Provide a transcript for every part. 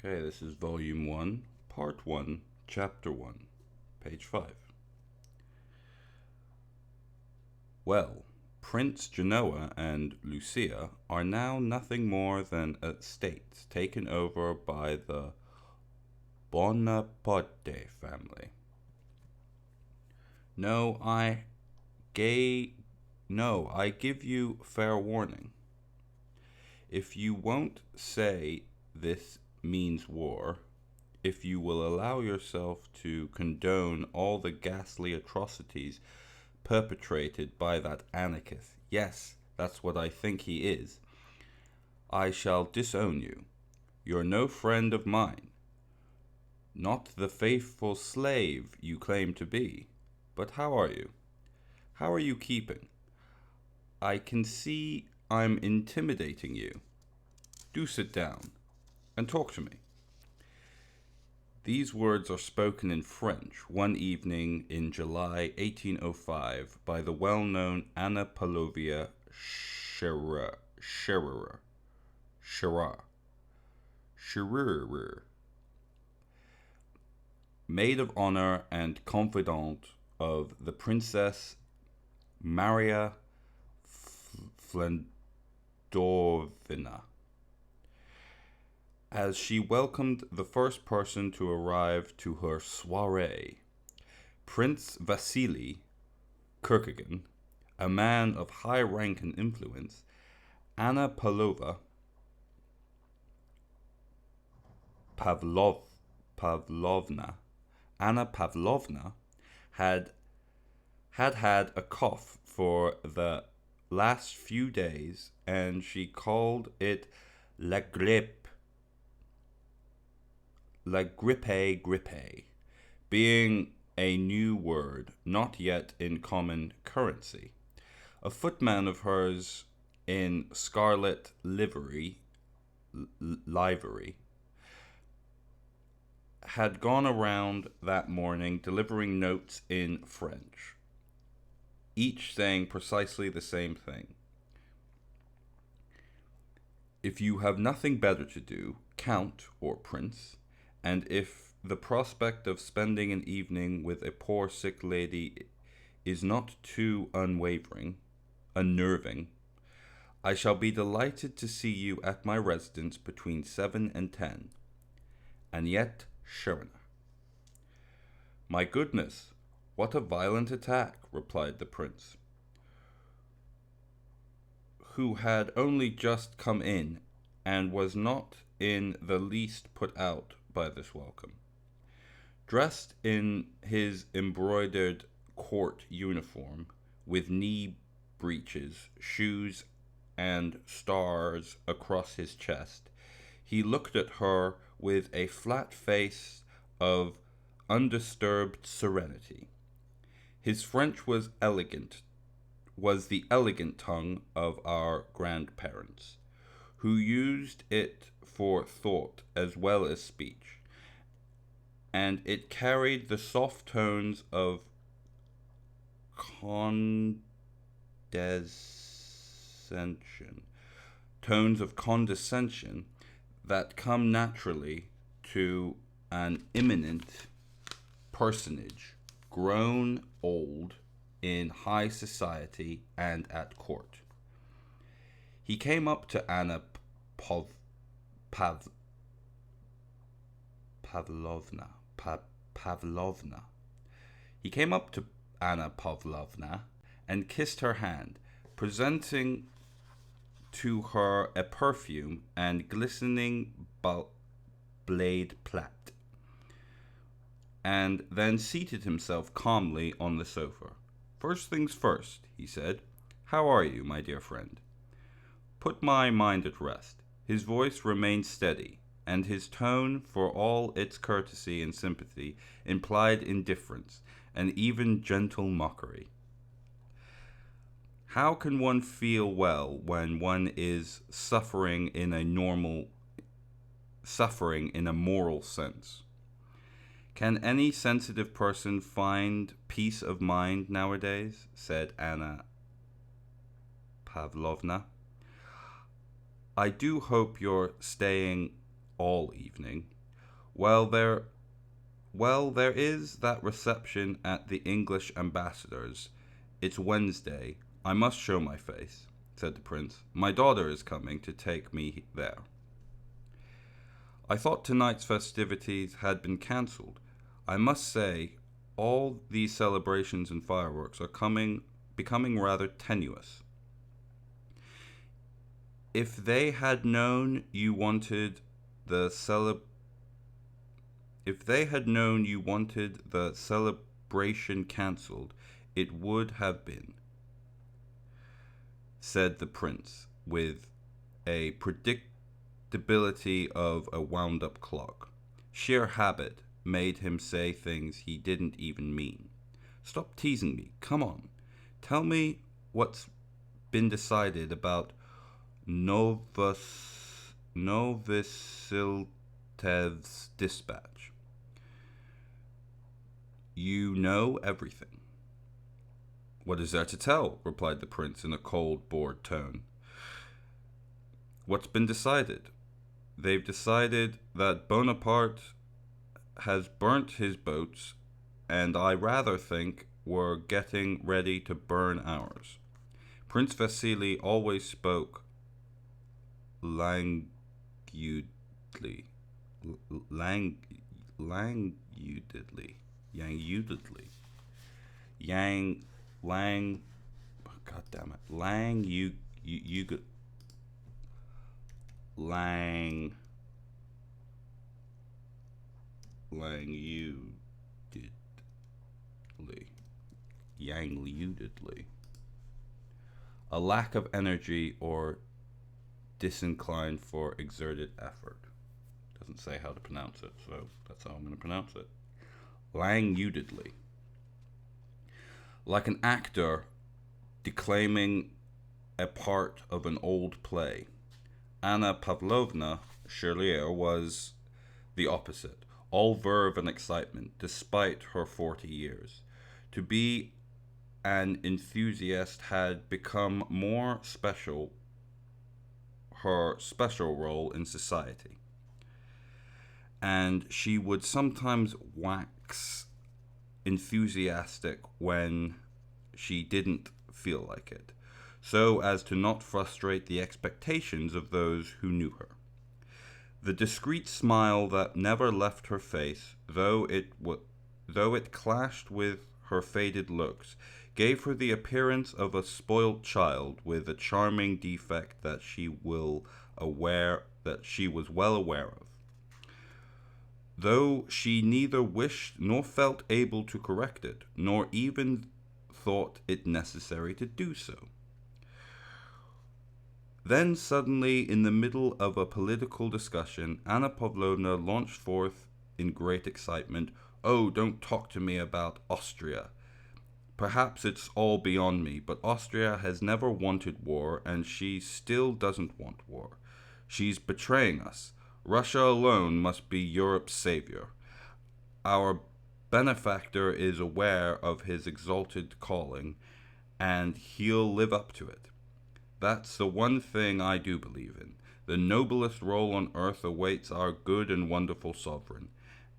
Okay, this is Volume 1, Part 1, Chapter 1, page 5. Well, Prince Genoa and Lucia are now nothing more than estates taken over by the Bonaparte family. No, I give you fair warning. If you won't say this means war, if you will allow yourself to condone all the ghastly atrocities perpetrated by that anarchist, yes, that's what I think he is, I shall disown you. You're no friend of mine, not the faithful slave you claim to be. But how are you? How are you keeping? I can see I'm intimidating you. Do sit down and talk to me. These words are spoken in French one evening in July 1805 by the well-known Anna Pavlovna Scherer, maid of honor and confidante of the Princess Maria Flandorvina, as she welcomed the first person to arrive to her soirée, Prince Vasily Kurkagin, a man of high rank and influence. Anna Pavlovna had had a cough for the last few days, and she called it la grippe, being a new word not yet in common currency. A footman of hers in scarlet livery had gone around that morning delivering notes in French, each saying precisely the same thing. If you have nothing better to do, Count or Prince, and if the prospect of spending an evening with a poor sick lady is not too unnerving, I shall be delighted to see you at my residence between 7 and 10. And yet, Schwerner. My goodness, what a violent attack, replied the prince, who had only just come in and was not in the least put out by this welcome. Dressed in his embroidered court uniform, with knee breeches, shoes, and stars across his chest, he looked at her with a flat face of undisturbed serenity. His French was the elegant tongue of our grandparents, who used it for thought as well as speech, and it carried the soft tones of condescension that come naturally to an eminent personage grown old in high society and at court. He came up to Anna Pavlovna. He came up to Anna Pavlovna and kissed her hand, presenting to her a perfume and glistening blade plait, and then seated himself calmly on the sofa. First things first, he said. How are you, my dear friend? Put my mind at rest. His voice remained steady, and his tone, for all its courtesy and sympathy, implied indifference and even gentle mockery. How can one feel well when one is suffering in a moral sense? Can any sensitive person find peace of mind nowadays? Said Anna Pavlovna. I do hope you're staying all evening. Well, there is that reception at the English ambassador's. It's Wednesday. I must show my face, said the prince. My daughter is coming to take me there. I thought tonight's festivities had been cancelled. I must say, all these celebrations and fireworks are becoming rather tenuous. If they had known you wanted the celebration cancelled, it would have been, said the prince with a predictability of a wound-up clock. Sheer habit made him say things he didn't even mean. Stop teasing me. Come on. Tell me what's been decided about Novosiltev's dispatch. You know everything. What is there to tell? Replied the prince in a cold, bored tone. What's been decided? They've decided that Bonaparte has burnt his boats, and I rather think we're getting ready to burn ours. Prince Vasily always spoke languidly. A lack of energy or disinclined for exerted effort. Doesn't say how to pronounce it, so that's how I'm going to pronounce it. Languidly. Like an actor declaiming a part of an old play. Anna Pavlovna Cherlier was the opposite, all verve and excitement, despite her 40 years. To be an enthusiast had become more special, her special role in society. And she would sometimes wax enthusiastic when she didn't feel like it, so as to not frustrate the expectations of those who knew her. The discreet smile that never left her face, though it clashed with her faded looks, gave her the appearance of a spoilt child with a charming defect that she was well aware of, though she neither wished nor felt able to correct it, nor even thought it necessary to do so. Then suddenly, in the middle of a political discussion, Anna Pavlovna launched forth in great excitement. Oh, don't talk to me about Austria. Perhaps it's all beyond me, but Austria has never wanted war, and she still doesn't want war. She's betraying us. Russia alone must be Europe's savior. Our benefactor is aware of his exalted calling, and he'll live up to it. That's the one thing I do believe in. The noblest role on earth awaits our good and wonderful sovereign,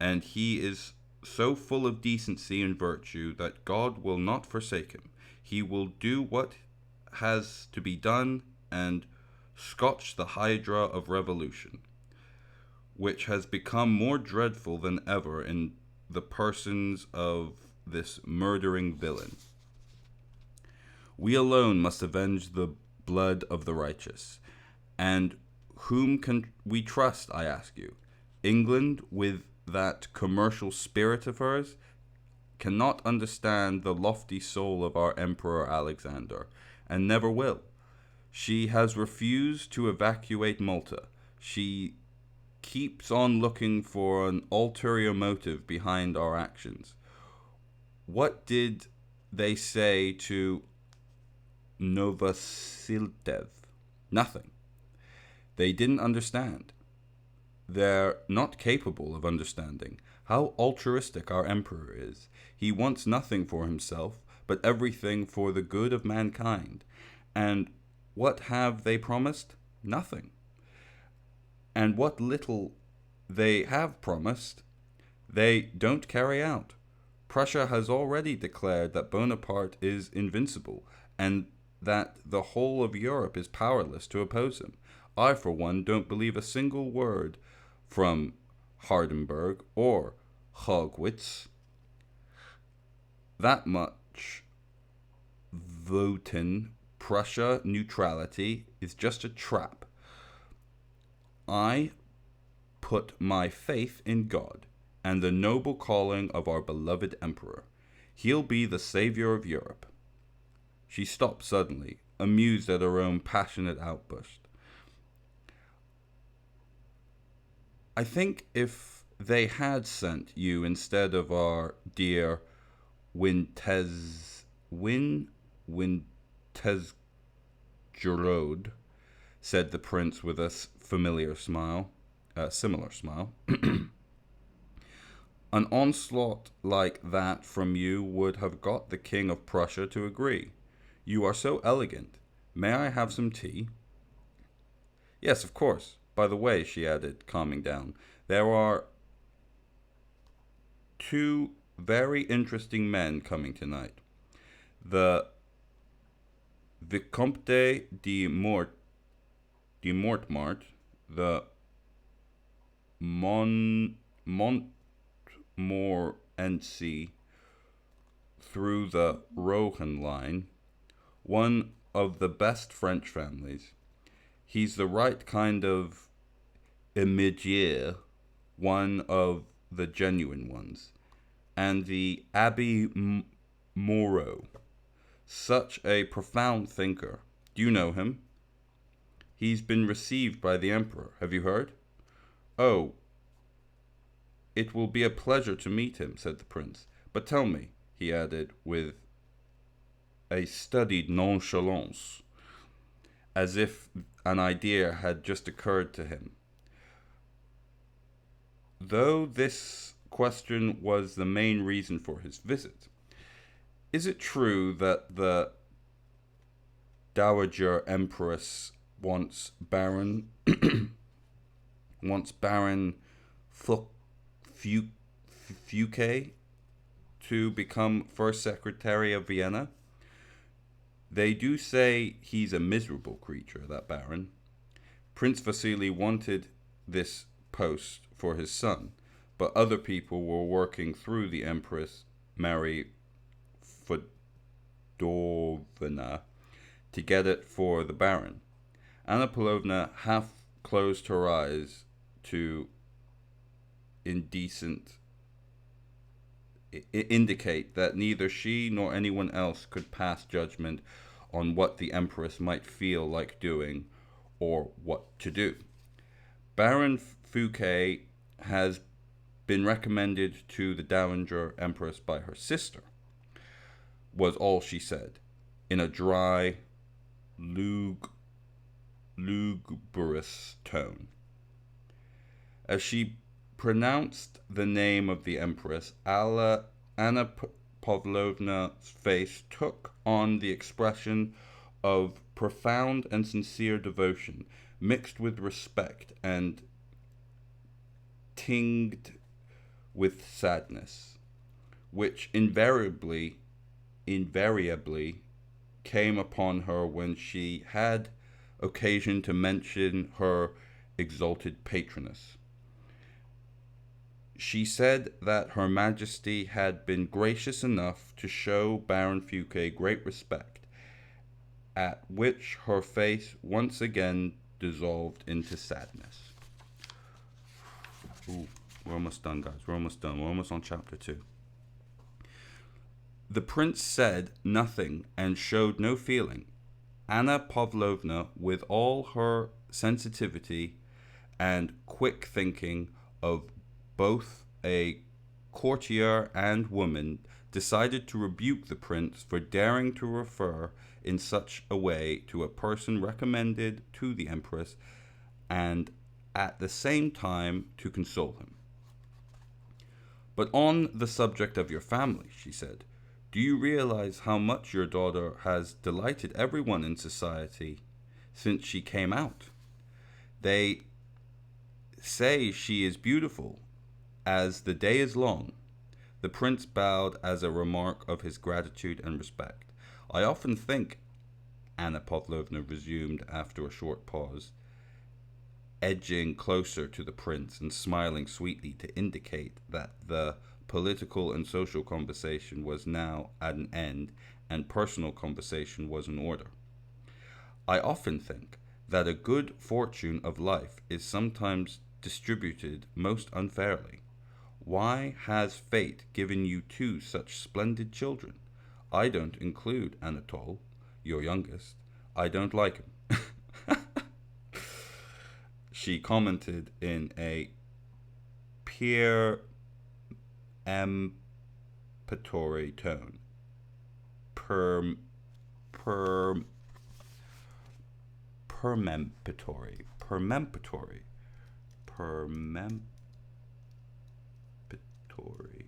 and he is so full of decency and virtue that God will not forsake him. He will do what has to be done and scotch the hydra of revolution, which has become more dreadful than ever in the persons of this murdering villain. We alone must avenge the blood of the righteous. And whom can we trust, I ask you? England, with that commercial spirit of hers, cannot understand the lofty soul of our Emperor Alexander, and never will. She has refused to evacuate Malta. She keeps on looking for an ulterior motive behind our actions. What did they say to Novosiltsev? Nothing. They didn't understand. They're not capable of understanding how altruistic our emperor is. He wants nothing for himself, but everything for the good of mankind. And what have they promised? Nothing. And what little They have promised. They don't carry out. Prussia has already declared that Bonaparte is invincible and that the whole of Europe is powerless to oppose him. I, for one, don't believe a single word from Hardenberg or Haugwitz. That much voting Prussia neutrality is just a trap. I put my faith in God and the noble calling of our beloved emperor. He'll be the savior of Europe. She stopped suddenly, amused at her own passionate outburst. I think if they had sent you instead of our dear Wintezgerode, said the prince with a similar smile, an onslaught like that from you would have got the King of Prussia to agree. You are so elegant. May I have some tea? Yes, of course. By the way, she added, calming down, there are two very interesting men coming tonight. The Vicomte de Mortemart, the Montmorency through the Rohan line, one of the best French families. He's the right kind of imageur, one of the genuine ones. And the Abbé Moreau, such a profound thinker. Do you know him? He's been received by the emperor. Have you heard? Oh, it will be a pleasure to meet him, said the prince. But tell me, he added with a studied nonchalance, as if an idea had just occurred to him. Though this question was the main reason for his visit, is it true that the Dowager Empress wants Baron Fouquet to become first secretary of Vienna? They do say he's a miserable creature, that Baron. Prince Vasily wanted this post for his son, but other people were working through the Empress Mary Fedorovna to get it for the Baron. Anna Pavlovna half closed her eyes to indicate that neither she nor anyone else could pass judgment on what the Empress might feel like doing or what to do. Baron Fouquet has been recommended to the Dowager Empress by her sister, was all she said, in a dry, lugubrious tone. As she pronounced the name of the Empress, Anna Pavlovna's face took on the expression of profound and sincere devotion, mixed with respect and tinged with sadness, which invariably came upon her when she had occasion to mention her exalted patroness. She said that Her Majesty had been gracious enough to show Baron Fouquet great respect, at which her face once again dissolved into sadness. Ooh, we're almost done, guys. We're almost done. We're almost on chapter 2. The prince said nothing and showed no feeling. Anna Pavlovna, with all her sensitivity and quick thinking of both a courtier and woman, decided to rebuke the prince for daring to refer in such a way to a person recommended to the empress, and at the same time to console him. But on the subject of your family, she said, do you realize how much your daughter has delighted everyone in society since she came out? They Say she is beautiful, as the day is long. The prince bowed as a remark of his gratitude and respect. I often think, Anna Pavlovna resumed after a short pause, edging closer to the prince and smiling sweetly to indicate that the political and social conversation was now at an end and personal conversation was in order. I often think that a good fortune of life is sometimes distributed most unfairly. Why has fate given you two such splendid children? I don't include Anatole, your youngest. I don't like him. She commented in a peremptory tone. Per, per, peremptory. Peremptory. Peremptory. Peremptory.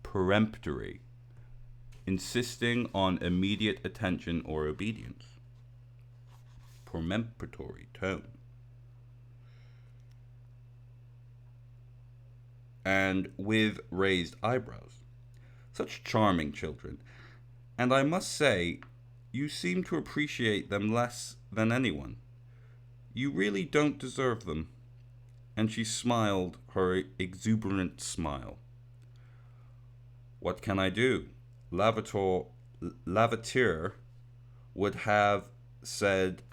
Peremptory. Insisting on immediate attention or obedience. Peremptory tone. And with raised eyebrows. Such charming children. And I must say, you seem to appreciate them less than anyone. You really don't deserve them. And she smiled her exuberant smile. What can I do? Lavater would have said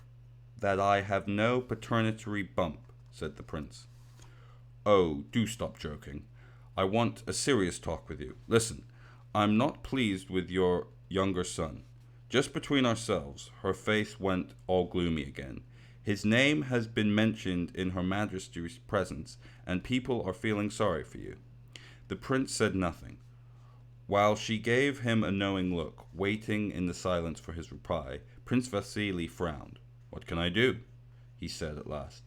that I have no paternity bump, said the prince. Oh, do stop joking. I want a serious talk with you. Listen, I'm not pleased with your younger son. Just between ourselves, her face went all gloomy again. His name has been mentioned in Her Majesty's presence, and people are feeling sorry for you. The prince said nothing. While she gave him a knowing look, waiting in the silence for his reply, Prince Vasily frowned. What can I do? He said at last.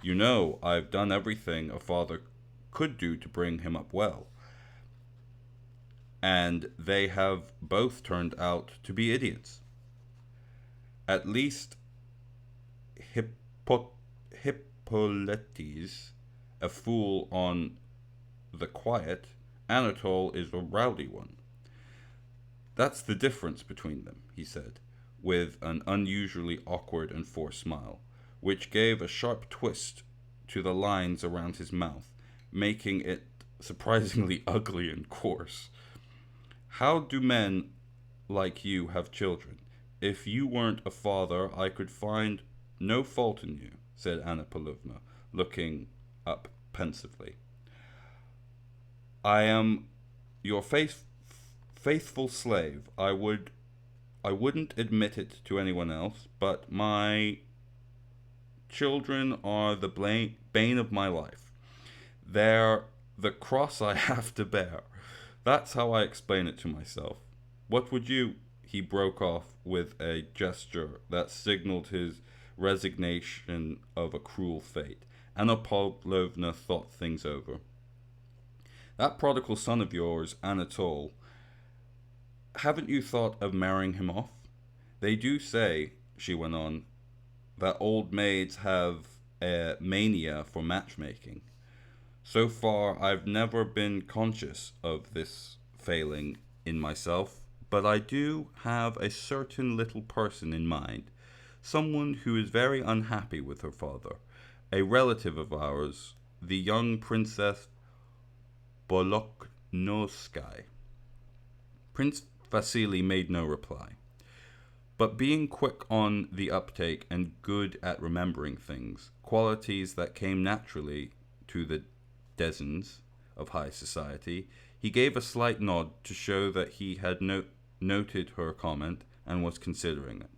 You know, I've done everything a father could do to bring him up well. And they have both turned out to be idiots. At least Hippolytes, a fool on the quiet, Anatole is a rowdy one. That's the difference between them, he said, with an unusually awkward and forced smile, which gave a sharp twist to the lines around his mouth, making it surprisingly ugly and coarse. How do men like you have children? If you weren't a father, I could find no fault in you, said Anna Pavlovna, looking up pensively. I am your faithful slave. I wouldn't admit it to anyone else, but my children are the bane of my life. They're the cross I have to bear. That's how I explain it to myself. What would you? He broke off with a gesture that signaled his resignation of a cruel fate. Anna Pavlovna thought things over. That prodigal son of yours, Anatole, haven't you thought of marrying him off? They do say, she went on, that old maids have a mania for matchmaking. So far, I've never been conscious of this failing in myself, but I do have a certain little person in mind, someone who is very unhappy with her father, a relative of ours, the young Princess Boloknovsky. Prince Vasily made no reply, but being quick on the uptake and good at remembering things, qualities that came naturally to the Desens of high society, he gave a slight nod to show that he had noted her comment and was considering it.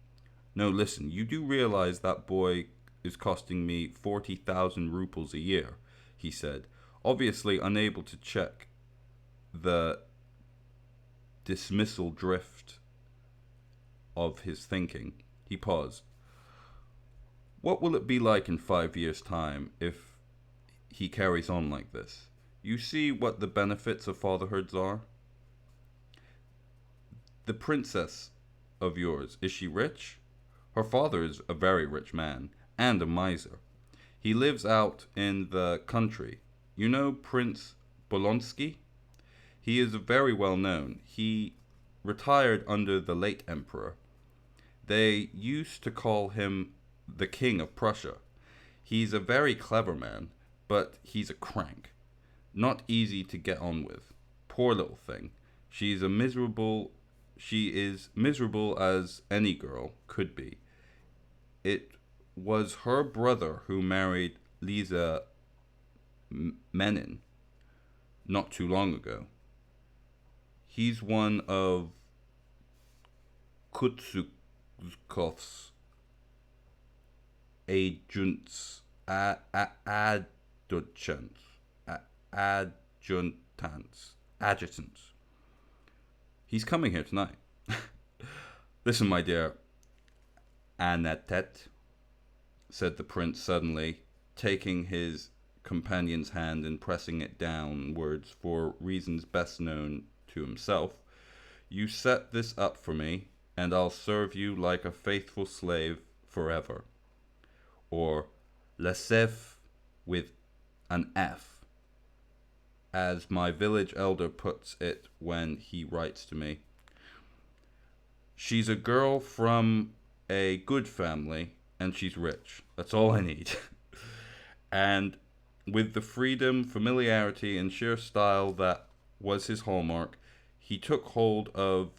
No, listen, you do realize that boy is costing me 40,000 rubles a year, he said, obviously unable to check the dismissal drift of his thinking. He paused. What will it be like in 5 years' time if he carries on like this? You see what the benefits of fatherhood are? The princess of yours, is she rich? Her father is a very rich man and a miser. He lives out in the country. You know Prince Bolonsky? He is very well known. He retired under the late emperor. They used to call him the King of Prussia. He's a very clever man, but he's a crank. Not easy to get on with. Poor little thing. She is miserable as any girl could be. It was her brother who married Lisa Menin not too long ago. He's one of Kutsukov's adjuntants, adjutants. He's coming here tonight. Listen, my dear Annette, said the prince suddenly, taking his companion's hand and pressing it downwards for reasons best known to himself. You set this up for me, and I'll serve you like a faithful slave forever. Or Lesef with an F, as my village elder puts it when he writes to me. She's a girl from a good family, and she's rich. That's all I need. And with the freedom, familiarity, and sheer style that was his hallmark, he took hold of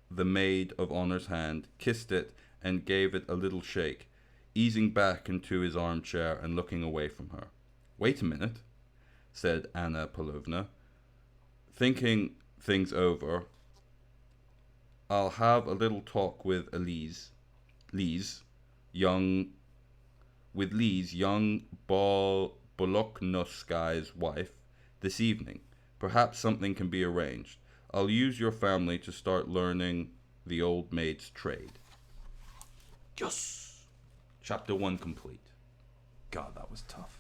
the maid of honor's hand, kissed it, and gave it a little shake, easing back into his armchair and looking away from her. Wait a minute, said Anna Pavlovna. Thinking things over, I'll have a little talk with Lise, young Boloknoskai's wife, this evening. Perhaps something can be arranged. I'll use your family to start learning the old maid's trade. Yes! Chapter 1 complete. God, that was tough.